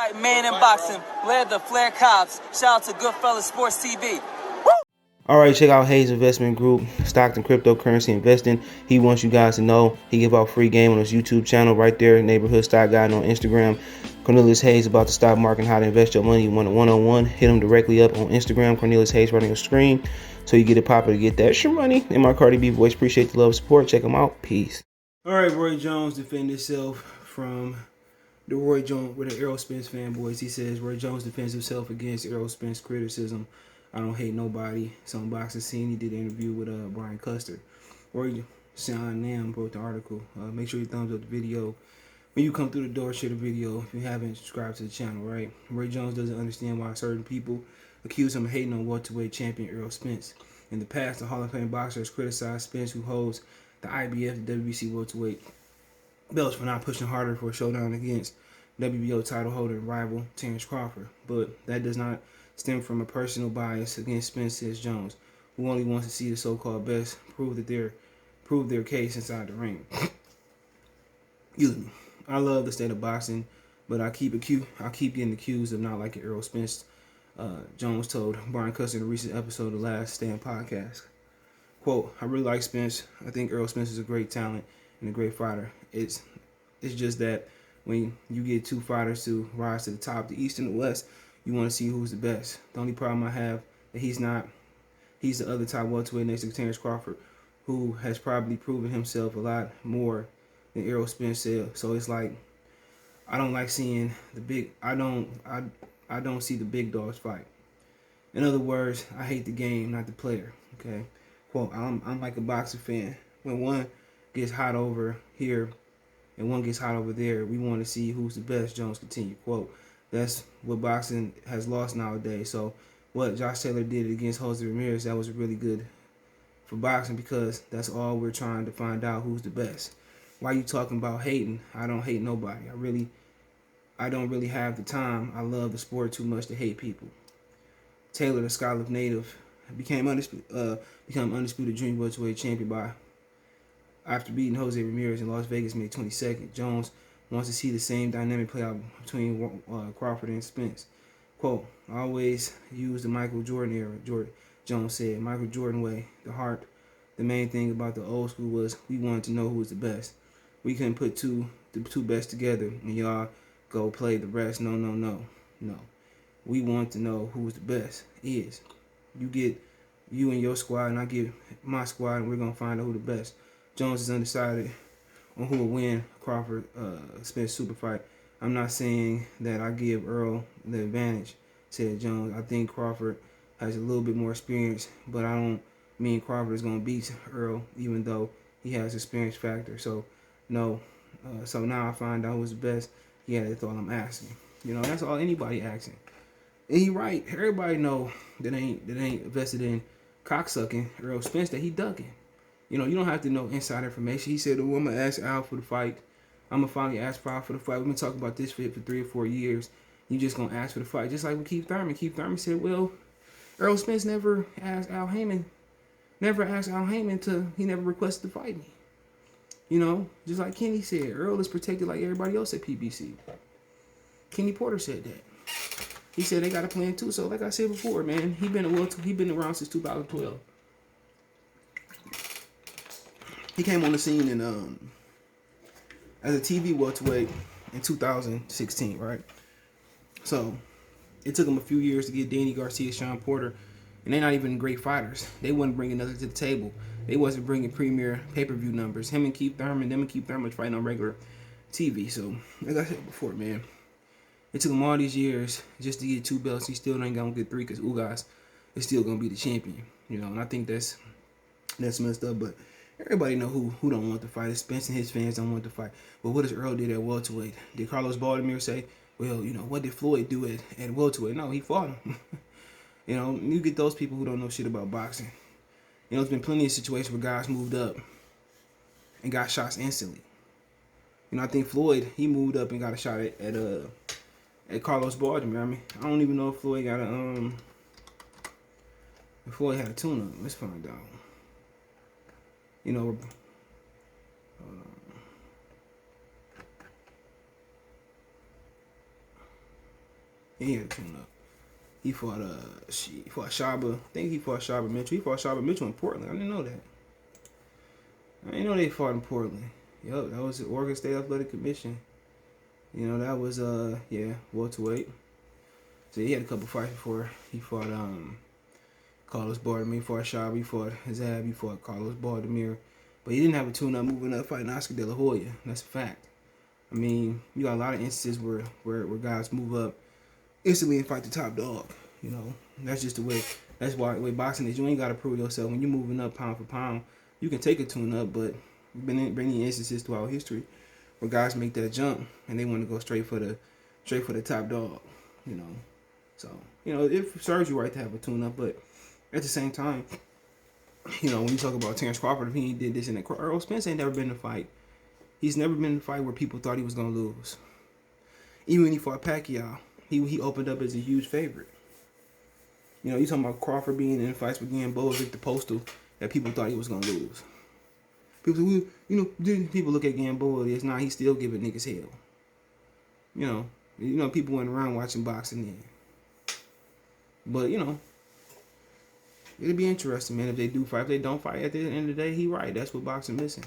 Right, man in boxing, led the Flair Cobbs. Shout out to Goodfellas Sports TV. All right, check out Hayes Investment Group, Stockton Cryptocurrency Investing. He wants you guys to know he give out free game on his YouTube channel right there, Neighborhood Stock Guide on Instagram. Cornelius Hayes about the stock market and how to invest your money. You want a one-on-one, hit him directly up on Instagram, Cornelius Hayes right on your screen. So you get it popular to get that extra money. In my Cardi B voice, appreciate the love and support. Check him out. Peace. All right, Roy Jones defended himself from the Roy Jones with the Errol Spence fanboys. He says Roy Jones defends himself against Errol Spence criticism. I don't hate nobody. It's on Boxing Scene. He did an interview with Brian Custer. Roy Sean Nam wrote the article. Make sure you thumbs up the video. When you come through the door, share the video. If you haven't, subscribe to the channel, right? Roy Jones doesn't understand why certain people accuse him of hating on welterweight champion Errol Spence. In the past, the Hall of Fame boxer has criticized Spence, who holds the IBF and WBC welterweight belts, for not pushing harder for a showdown against WBO title holder and rival Terrence Crawford. But that does not stem from a personal bias against Spence, says Jones, who only wants to see the so-called best prove their case inside the ring. Excuse me. I love the state of boxing, but I keep getting accused of not liking Errol Spence. Jones told Brian Custer in a recent episode of the Last Stand podcast. Quote, I really like Spence. I think Errol Spence is a great talent and a great fighter. It's just that when you get two fighters to rise to the top, the East and the West, you want to see who's the best. The only problem I have that he's the other top welterweight next to Terrence Crawford, who has probably proven himself a lot more than Errol Spence said. So it's like I don't like seeing the big. I don't see the big dogs fight. In other words, I hate the game, not the player. Okay, quote. I'm like a boxing fan. When one gets hot over here and one gets hot over there, we want to see who's the best. Jones continued. Quote. That's what boxing has lost nowadays. So what Josh Taylor did against Jose Ramirez, that was really good for boxing, because that's all we're trying to find out, who's the best. Why you talking about hating? I don't hate nobody. I don't really have the time. I love the sport too much to hate people. Taylor, the Scotland native, become undisputed junior welterweight champion after beating Jose Ramirez in Las Vegas May 22nd. Jones wants to see the same dynamic play out between Crawford and Spence. Quote, I always use the Michael Jordan era, Jones said. Michael Jordan way, the heart. The main thing about the old school was we wanted to know who was the best. We couldn't put the two best together and y'all go play the rest. No. We want to know who the best is. You get you and your squad, and I get my squad, and we're going to find out who the best. Jones is undecided on who will win Crawford Spence super fight. I'm not saying that I give Earl the advantage, said Jones. I think Crawford has a little bit more experience, but I don't mean Crawford is going to beat Earl, even though he has experience factor. So, no. So now I find out who's the best. Yeah, that's all I'm asking. That's all anybody asking. And he right. Everybody know that ain't invested in cocksucking Errol Spence, that he ducking. You don't have to know inside information. He said, well, I'm going to ask Al for the fight. I'm going to finally ask Al for the fight. We've been talking about this for 3 or 4 years. You just going to ask for the fight. Just like with Keith Thurman. Keith Thurman said, well, Errol Spence never asked Al Heyman he never requested to fight me. Just like Kenny said, Earl is protected like everybody else at PBC. Kenny Porter said that. He said they got a plan too. So like I said before, man, he been around since 2012. He came on the scene as a TV welterweight in 2016, right? So it took him a few years to get Danny Garcia, Sean Porter, and they're not even great fighters. They wasn't bringing nothing to the table. They wasn't bringing premier pay-per-view numbers. Them and Keith Thurman was fighting on regular TV. So like I said before, man, it took him all these years just to get 2 belts. He still ain't gonna get 3 because Ugas is still gonna be the champion. And I think that's messed up. But everybody know who don't want to fight. Spence and his fans don't want to fight. But what does Earl do at welterweight? Did Carlos Baltimore say, well, what did Floyd do at welterweight? No, he fought him. You get those people who don't know shit about boxing. There's been plenty of situations where guys moved up and got shots instantly. I think Floyd, he moved up and got a shot at Carlos Baltimore. I don't even know if Floyd got if Floyd had a tune-up. Let's find out. He had a tune-up. He fought Shaba. I think he fought Shaba Mitchell. He fought Shaba Mitchell in Portland. I didn't know that. I didn't know they fought in Portland. Yup, that was the Oregon State Athletic Commission. You know, that was welterweight. So he had a couple fights before he fought Carlos Baldomir. He fought Shaba. He fought Zab. He fought Carlos Baldomir. But he didn't have a tune-up moving up fighting Oscar De La Hoya. That's a fact. I mean, you got a lot of instances where guys move up instantly and fight the top dog. You know, that's just the way. That's why the way boxing is. You ain't got to prove yourself when you're moving up pound for pound. You can take a tune-up, but you've been bringing instances throughout history where guys make that jump and they want to go straight for the top dog. You know, so you know it serves you right to have a tune-up, but at the same time, you know when you talk about Terrence Crawford, if he did this and that, Errol Spence ain't never been in a fight. He's never been in a fight where people thought he was gonna lose. Even when he fought Pacquiao, he opened up as a huge favorite. You know, you talking about Crawford being in fights with Gamboa, Victor Postal, that people thought he was gonna lose. People say, well, people look at Gamboa as now he's still giving niggas hell. You know, people went around watching boxing then. But you know, it'll be interesting, man. If they do fight, if they don't fight, at the end of the day, he right. That's what boxing missing.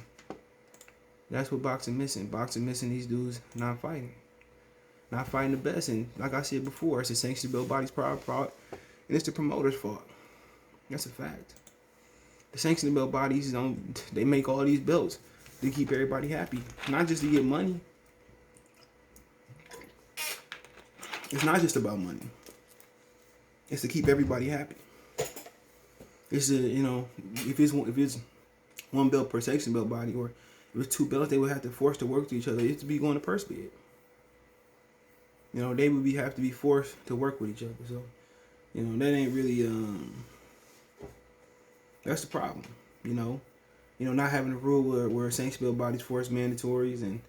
That's what boxing missing. Boxing missing these dudes not fighting the best. And like I said before, it's the sanctioned belt body's fault, and it's the promoter's fault. That's a fact. The sanctioned belt bodies they make all these belts to keep everybody happy, not just to get money. It's not just about money. It's to keep everybody happy. It's if it's one belt per sanctioned belt body, or if it was two belts, they would have to force to work to each other. It's to be going to purse bid. You know, they would have to be forced to work with each other. So, you know, that ain't really that's the problem. You know, not having a rule where sanctioned belt bodies force mandatories and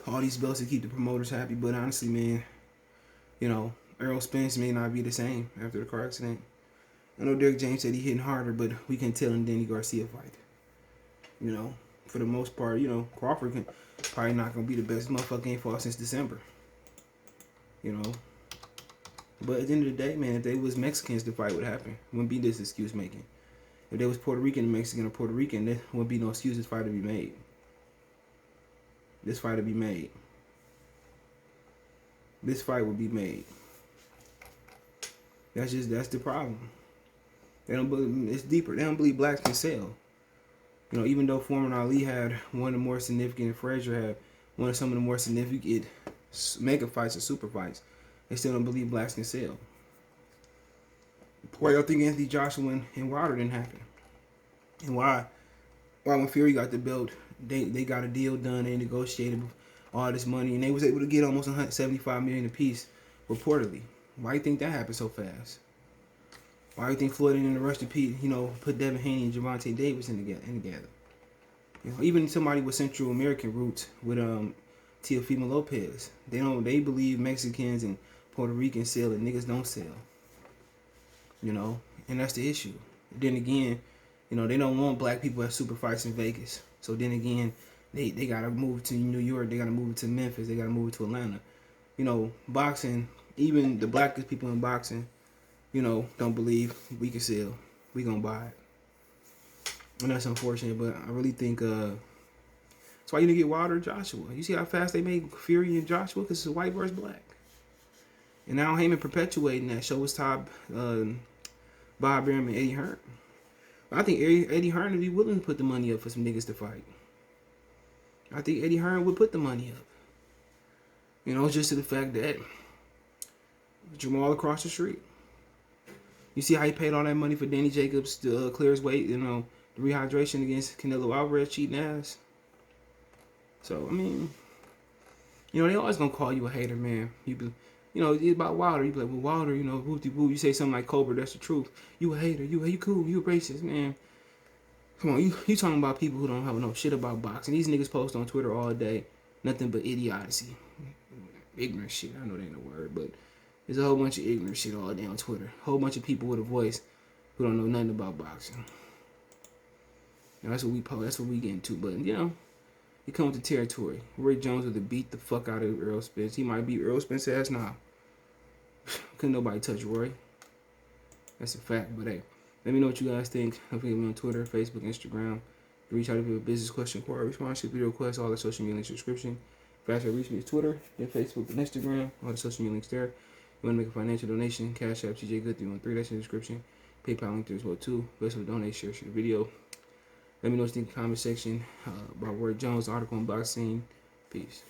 all these belts to keep the promoters happy. But honestly, man, Errol Spence may not be the same after the car accident. I know Derek James said he hitting harder, but we can tell in Danny Garcia fight. For the most part, Crawford probably not gonna be the best motherfucker ain't fought since December. But at the end of the day, man, if they was Mexicans, the fight would happen. It wouldn't be this excuse making. If they was Puerto Rican and Mexican or Puerto Rican, there wouldn't be no excuse this fight to be made. This fight would be made. This fight would be made. That's the problem. They don't believe, it's deeper. They don't believe blacks can sell. Even though Foreman Ali had one of the more significant, and Frazier had one of some of the more significant mega fights and super fights, they still don't believe blacks can sell. Why y'all think Anthony Joshua and Wilder didn't happen? And why when Fury got the belt, they got a deal done, they negotiated all this money, and they was able to get almost $175 million apiece, reportedly. Why do you think that happened so fast? Why do you think Floyd in the rush to put Devin Haney and Gervonta Davis in together? Even somebody with Central American roots with Teofimo Lopez, they believe Mexicans and Puerto Ricans sell and niggas don't sell. And that's the issue. Then again, they don't want black people at super fights in Vegas. So then again, they gotta move to New York, they gotta move to Memphis, they gotta move to Atlanta. Boxing, even the blackest people in boxing, don't believe we can sell. We gonna buy it. And that's unfortunate, but I really think that's why you need to get Wilder and Joshua. You see how fast they made Fury and Joshua? Because it's white versus black. And now Heyman perpetuating that. Show his top Bob Arum and Eddie Hearn. I think Eddie Hearn would be willing to put the money up for some niggas to fight. I think Eddie Hearn would put the money up. Just to the fact that Jamal across the street. You see how he paid all that money for Danny Jacobs to clear his weight, the rehydration against Canelo Alvarez cheating ass. So, I mean, they always gonna call you a hater, man. It's about Wilder. You be like, well, Wilder, whoop-de-whoop. You say something like Cobra, that's the truth. You a hater. You cool. You a racist, man. Come on, you talking about people who don't have no shit about boxing. These niggas post on Twitter all day. Nothing but idiocy. Ignorant shit. I know that ain't a word, but there's a whole bunch of ignorant shit all day on Twitter. A whole bunch of people with a voice who don't know nothing about boxing. That's what we post. That's what we get into. But, it comes with the territory. Roy Jones would have beat the fuck out of Errol Spence. He might beat Errol Spence's ass now. Couldn't nobody touch Roy. That's a fact. But hey, let me know what you guys think. Follow me on Twitter, Facebook, Instagram. Reach out if you have a business question, inquiry, sponsorship, video requests, all the social media links in the description. Faster reach me is Twitter, then Facebook and Instagram, all the social media links there. You want to make a financial donation, Cash App, TJ Good 313, that's in the description. PayPal link there as well too. Best of donate, share the video. Let me know what you think in the comment section about Roy Jones, article unboxing. Peace.